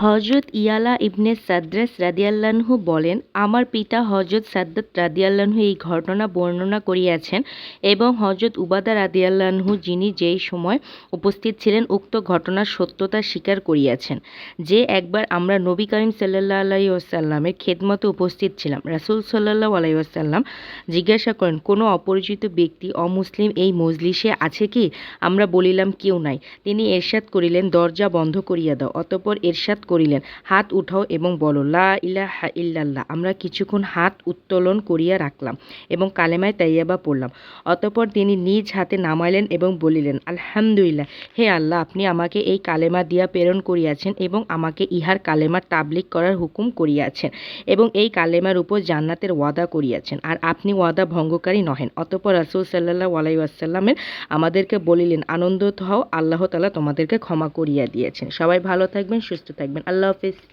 হযরত ইয়ালা ইবনে সাদ্রাস রাদিয়াল্লাহু বলেন, আমার পিতা হযরত সাদ্দাত রাদিয়াল্লাহু এই ঘটনা বর্ণনা করিয়াছেন এবং হযরত উবাদা রাদিয়াল্লাহু যিনি যেই সময় উপস্থিত ছিলেন উক্ত ঘটনার সত্যতা স্বীকার করিয়াছেন যে একবার আমরা নবী করিম সাল্লাল্লাহু আলাইহি ওয়াসাল্লামের খেদমতে উপস্থিত ছিলাম। রাসূল সাল্লাল্লাহু আলাইহি ওয়াসাল্লাম জিজ্ঞাসা করেন, কোনো অপরিচিত ব্যক্তি অমুসলিম এই মজলিসে আছে কি? আমরা বলিলাম, কেউ নাই। তিনি ইরশাদ করিলেন, দরজা বন্ধ করিয়া দাও। অতঃপর ইরশাদ করিলেন, হাত উঠাও এবং বলো, লা ইলাহা ইল্লাল্লাহ। আমরা কিছুক্ষণ হাত উত্তোলন করিয়া রাখলাম এবং কালেমায়ে তাইয়্যিবা পড়লাম। অতঃপর তিনি নিজ হাতে নামাইলেন এবং বলিলেন, আলহামদুলিল্লাহ, হে আল্লাহ, আপনি আমাকে এই কালেমা দিয়া প্রেরণ করিয়াছেন এবং আমাকে ইহার কালেমার তাবলীগ করার হুকুম করিয়াছেন এবং এই কালেমার উপর জান্নাতের ওয়াদা করিয়াছেন, আর আপনি ওয়াদা ভঙ্গকারী নহেন। অতঃপর রাসূল সাল্লাল্লাহু আলাইহি ওয়াসাল্লামের আমাদেরকে বলিলেন, আনন্দিত হও, আল্লাহ তাআলা তোমাদেরকে ক্ষমা করিয়া দিয়েছেন। সবাই ভালো থাকবেন, সুস্থ থাকবেন। আল্লাহ হাফেজ।